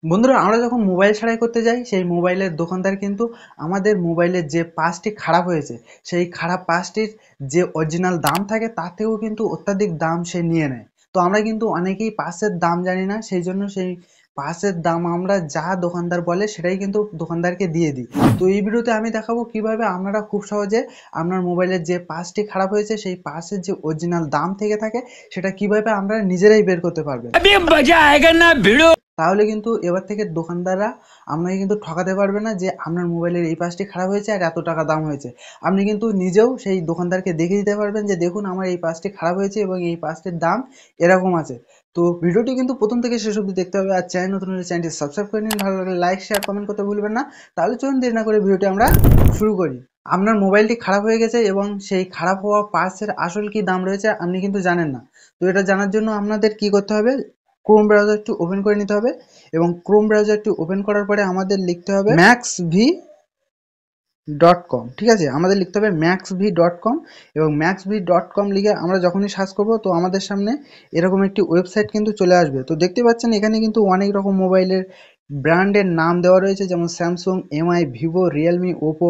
বন্ধুরা, আমরা যখন মোবাইল সারাই করতে যাই সেই মোবাইলের দোকানদার কিন্তু আমাদের মোবাইলের যে পার্টসটি খারাপ হয়েছে সেই খারাপ পার্টসটির যে অরিজিনাল দাম থাকে তার থেকেও কিন্তু অত্যাধিক দাম সে নিয়ে নেয়। তো আমরা কিন্তু অনেকেই পার্টসের দাম জানি না, সেই জন্য সেই পার্টসের দাম আমরা যা দোকানদার বলে সেটাই কিন্তু দোকানদারকে দিয়ে দিই। তো এই ভিডিওতে আমি দেখাবো কিভাবে আপনারা খুব সহজে আপনার মোবাইলের যে পার্টসটি খারাপ হয়েছে সেই পার্টসের যে অরিজিনাল দাম থেকে থাকে সেটা কিভাবে আমরা নিজেরাই বের করতে পারবেন। তাহলে কিন্তু এবার থেকে দোকানদাররা আপনাকে কিন্তু ঠকাতে পারবে না যে আপনার মোবাইলের এই পার্টসটি খারাপ হয়েছে আর এত টাকা দাম হয়েছে। আপনি কিন্তু নিজেও সেই দোকানদারকে দেখিয়ে দিতে পারবেন যে দেখুন আমার এই পার্টসটি খারাপ হয়েছে এবং এই পার্টসটির দাম এরকম আছে। তো ভিডিওটি কিন্তু প্রথম থেকে শেষ অবধি দেখতে হবে, আর চ্যানেল নতুন হলে চ্যানেলটি সাবস্ক্রাইব করে নিন, ভালো লাগলে লাইক শেয়ার কমেন্ট করতে ভুলবেন না। তাহলে চলুন দেরি না করে ভিডিওটি আমরা শুরু করি। আপনার মোবাইলটি খারাপ হয়ে গেছে এবং সেই খারাপ হওয়া পার্টসের আসল কি দাম রয়েছে আপনি কিন্তু জানেন না। তো এটা জানার জন্য আপনাদের কি করতে হবে, ক্রোম ব্রাউজারটি ওপেন করে নিতে হবে এবং ক্রোম ব্রাউজারটি ওপেন করার পরে আমাদের লিখতে হবে maxv.com। ঠিক আছে, আমাদের লিখতে হবে maxv.com এবং maxv.com লিখে আমরা যখনই সার্চ করব তো আমাদের সামনে এরকম একটি ওয়েবসাইট কিন্তু চলে আসবে। তো দেখতে পাচ্ছেন এখানে কিন্তু অনেক রকম মোবাইলের ব্র্যান্ডের নাম দেওয়া রয়েছে, যেমন Samsung, MI, Vivo, Realme, Oppo,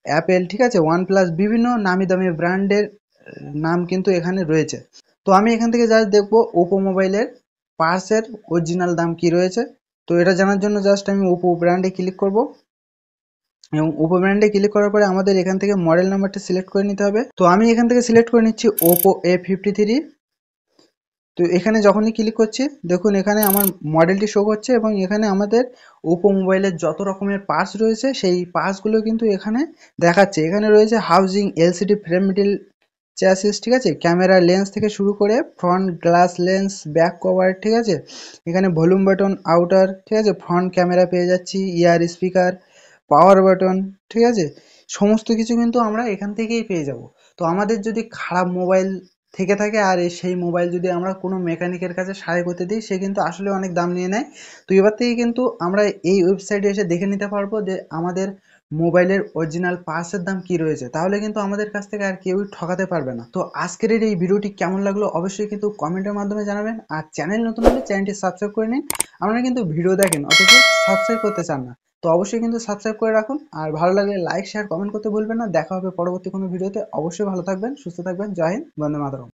Apple, ঠিক আছে, ওয়ানপ্লাস, বিভিন্ন নামি দামি ব্র্যান্ডের নাম কিন্তু এখানে রয়েছে। তো আমি এখান থেকে জাস্ট দেখবো ওপো মোবাইলের পার্টসের অরিজিনাল দাম কি রয়েছে। তো এটা জানার জন্য জাস্ট আমি ওপো ব্র্যান্ডে ক্লিক করব এবং ওপো ব্র্যান্ডে ক্লিক করার পরে আমাদের এখান থেকে মডেল নাম্বারটা সিলেক্ট করে নিতে হবে। তো আমি এখান থেকে সিলেক্ট করে নিচ্ছি ওপো A53। তো এখানে যখনই ক্লিক করছি দেখুন এখানে আমার মডেলটি শো করছে এবং এখানে আমাদের ওপো মোবাইলের যত রকমের পার্টস রয়েছে সেই পার্টসগুলো কিন্তু এখানে দেখাচ্ছে। এখানে রয়েছে housing, LCD frame, middle chassis, ঠিক আছে, ক্যামেরা লেন্স থেকে শুরু করে front glass lens, back cover, ঠিক আছে, এখানে ভলিউম বাটন, আউটার, ঠিক আছে, ফ্রন্ট ক্যামেরা পেয়ে যাচ্ছি, ইয়ার স্পিকার, পাওয়ার বাটন, ঠিক আছে, সমস্ত কিছু কিন্তু আমরা এখান থেকেই পেয়ে যাব। তো আমাদের যদি খারাপ মোবাইল থেকে থাকে আর সেই মোবাইল যদি আমরা কোনো মেকানিকের কাছে সারাই করতে দিই সে কিন্তু আসলে অনেক দাম নিয়ে নেয়। তো এবার থেকে কিন্তু আমরা এই ওয়েবসাইটে এসে দেখে নিতে পারবো যে আমাদের মোবাইলের অরিজিনাল পার্টসের দাম কি রয়েছে, তাহলে কিন্তু আমাদের কাছ থেকে আর কেউই ঠকাতে পারবে না। তো আজকের এই ভিডিওটি কেমন লাগলো অবশ্যই কিন্তু কমেন্টের মাধ্যমে জানাবেন, আর চ্যানেল নতুন হলে চ্যানেলটি সাবস্ক্রাইব করে নিন। আপনারা কিন্তু ভিডিও দেখেন অথচ সাবস্ক্রাইব করতে চান না, তো অবশ্যই কিন্তু সাবস্ক্রাইব করে রাখুন, আর ভালো লাগলে লাইক শেয়ার কমেন্ট করতে ভুলবেন না। দেখা হবে পরবর্তী কোনো ভিডিওতে। অবশ্যই ভালো থাকবেন, সুস্থ থাকবেন। জয় হিন্দ, বন্দে মাতরম।